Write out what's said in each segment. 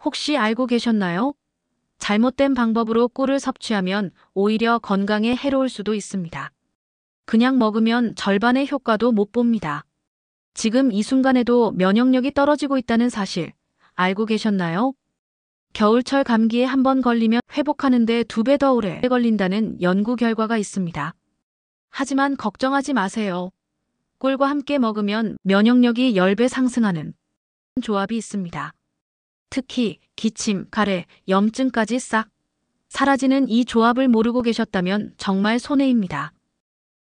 혹시 알고 계셨나요? 잘못된 방법으로 꿀을 섭취하면 오히려 건강에 해로울 수도 있습니다. 그냥 먹으면 절반의 효과도 못 봅니다. 지금 이 순간에도 면역력이 떨어지고 있다는 사실 알고 계셨나요? 겨울철 감기에 한 번 걸리면 회복하는데 2배 더 오래 걸린다는 연구 결과가 있습니다. 하지만 걱정하지 마세요. 꿀과 함께 먹으면 면역력이 10배 상승하는 조합이 있습니다. 특히 기침, 가래, 염증까지 싹 사라지는 이 조합을 모르고 계셨다면 정말 손해입니다.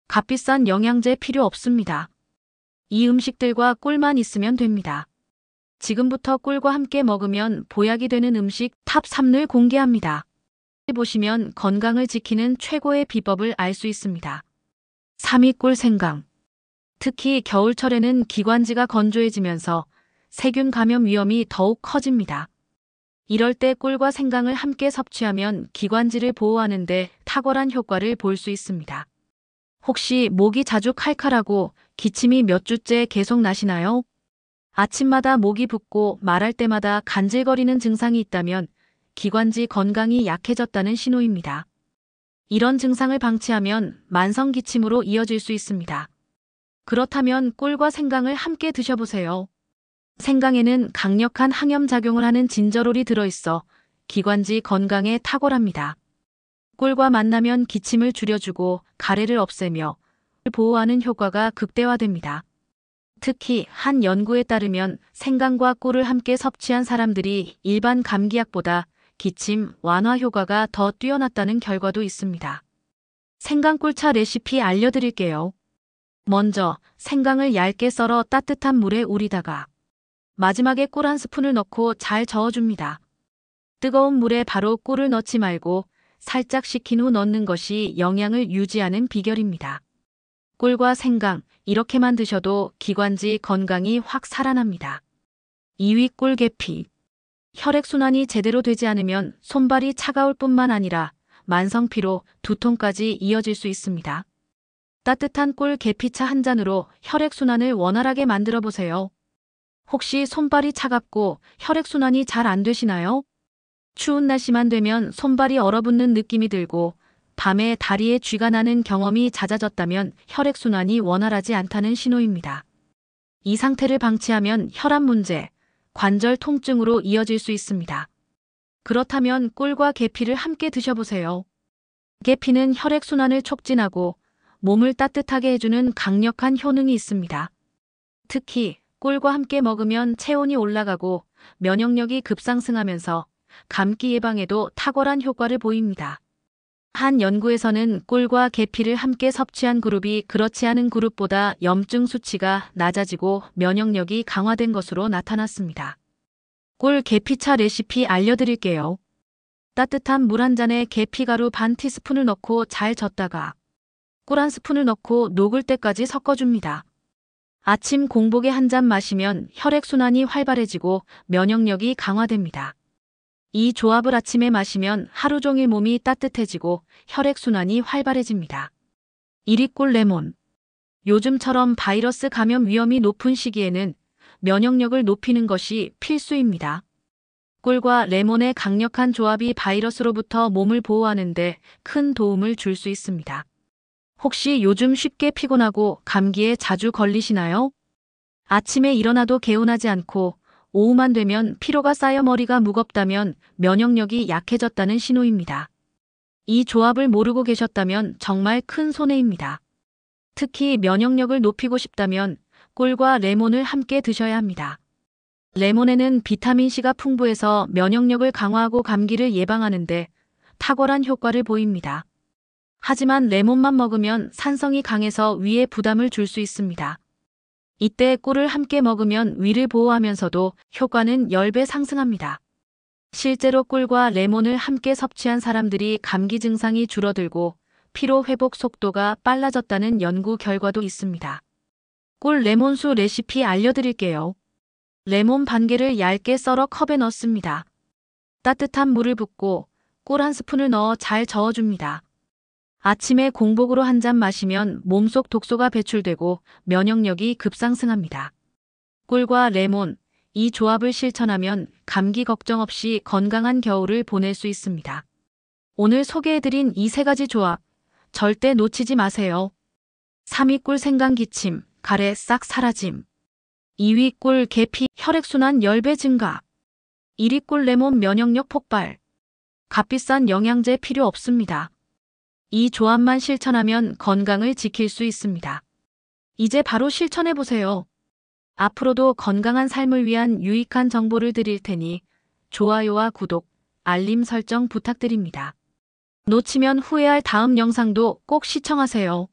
값비싼 영양제 필요 없습니다. 이 음식들과 꿀만 있으면 됩니다. 지금부터 꿀과 함께 먹으면 보약이 되는 음식 탑 3를 공개합니다. 보시면 건강을 지키는 최고의 비법을 알 수 있습니다. 3위 꿀 생강. 특히 겨울철에는 기관지가 건조해지면서 세균 감염 위험이 더욱 커집니다. 이럴 때 꿀과 생강을 함께 섭취하면 기관지를 보호하는데 탁월한 효과를 볼 수 있습니다. 혹시 목이 자주 칼칼하고 기침이 몇 주째 계속 나시나요? 아침마다 목이 붓고 말할 때마다 간질거리는 증상이 있다면 기관지 건강이 약해졌다는 신호입니다. 이런 증상을 방치하면 만성 기침으로 이어질 수 있습니다. 그렇다면 꿀과 생강을 함께 드셔보세요. 생강에는 강력한 항염작용을 하는 진저롤이 들어있어 기관지 건강에 탁월합니다. 꿀과 만나면 기침을 줄여주고 가래를 없애며 보호하는 효과가 극대화됩니다. 특히 한 연구에 따르면 생강과 꿀을 함께 섭취한 사람들이 일반 감기약보다 기침 완화 효과가 더 뛰어났다는 결과도 있습니다. 생강꿀차 레시피 알려드릴게요. 먼저 생강을 얇게 썰어 따뜻한 물에 우리다가 마지막에 꿀 한 스푼을 넣고 잘 저어줍니다. 뜨거운 물에 바로 꿀을 넣지 말고 살짝 식힌 후 넣는 것이 영양을 유지하는 비결입니다. 꿀과 생강 이렇게만 드셔도 기관지 건강이 확 살아납니다. 2위 꿀계피. 혈액순환이 제대로 되지 않으면 손발이 차가울 뿐만 아니라 만성 피로, 두통까지 이어질 수 있습니다. 따뜻한 꿀 계피차 한 잔으로 혈액순환을 원활하게 만들어 보세요. 혹시 손발이 차갑고 혈액순환이 잘 안 되시나요? 추운 날씨만 되면 손발이 얼어붙는 느낌이 들고 밤에 다리에 쥐가 나는 경험이 잦아졌다면 혈액순환이 원활하지 않다는 신호입니다. 이 상태를 방치하면 혈압 문제, 관절 통증으로 이어질 수 있습니다. 그렇다면 꿀과 계피를 함께 드셔보세요. 계피는 혈액순환을 촉진하고 몸을 따뜻하게 해주는 강력한 효능이 있습니다. 특히 꿀과 함께 먹으면 체온이 올라가고 면역력이 급상승하면서 감기 예방에도 탁월한 효과를 보입니다. 한 연구에서는 꿀과 계피를 함께 섭취한 그룹이 그렇지 않은 그룹보다 염증 수치가 낮아지고 면역력이 강화된 것으로 나타났습니다. 꿀 계피차 레시피 알려드릴게요. 따뜻한 물 한 잔에 계피가루 반 티스푼을 넣고 잘 젓다가 꿀 한 스푼을 넣고 녹을 때까지 섞어줍니다. 아침 공복에 한 잔 마시면 혈액순환이 활발해지고 면역력이 강화됩니다. 이 조합을 아침에 마시면 하루 종일 몸이 따뜻해지고 혈액순환이 활발해집니다. 1위 꿀 레몬. 요즘처럼 바이러스 감염 위험이 높은 시기에는 면역력을 높이는 것이 필수입니다. 꿀과 레몬의 강력한 조합이 바이러스로부터 몸을 보호하는데 큰 도움을 줄 수 있습니다. 혹시 요즘 쉽게 피곤하고 감기에 자주 걸리시나요? 아침에 일어나도 개운하지 않고 오후만 되면 피로가 쌓여 머리가 무겁다면 면역력이 약해졌다는 신호입니다. 이 조합을 모르고 계셨다면 정말 큰 손해입니다. 특히 면역력을 높이고 싶다면 꿀과 레몬을 함께 드셔야 합니다. 레몬에는 비타민C가 풍부해서 면역력을 강화하고 감기를 예방하는데 탁월한 효과를 보입니다. 하지만 레몬만 먹으면 산성이 강해서 위에 부담을 줄 수 있습니다. 이때 꿀을 함께 먹으면 위를 보호하면서도 효과는 10배 상승합니다. 실제로 꿀과 레몬을 함께 섭취한 사람들이 감기 증상이 줄어들고 피로 회복 속도가 빨라졌다는 연구 결과도 있습니다. 꿀 레몬수 레시피 알려드릴게요. 레몬 반 개를 얇게 썰어 컵에 넣습니다. 따뜻한 물을 붓고 꿀 한 스푼을 넣어 잘 저어줍니다. 아침에 공복으로 한 잔 마시면 몸속 독소가 배출되고 면역력이 급상승합니다. 꿀과 레몬, 이 조합을 실천하면 감기 걱정 없이 건강한 겨울을 보낼 수 있습니다. 오늘 소개해드린 이 세 가지 조합, 절대 놓치지 마세요. 3위 꿀 생강 기침, 가래 싹 사라짐. 2위 꿀 계피, 혈액순환 10배 증가. 1위 꿀 레몬 면역력 폭발. 값비싼 영양제 필요 없습니다. 이 조합만 실천하면 건강을 지킬 수 있습니다. 이제 바로 실천해보세요. 앞으로도 건강한 삶을 위한 유익한 정보를 드릴 테니 좋아요와 구독, 알림 설정 부탁드립니다. 놓치면 후회할 다음 영상도 꼭 시청하세요.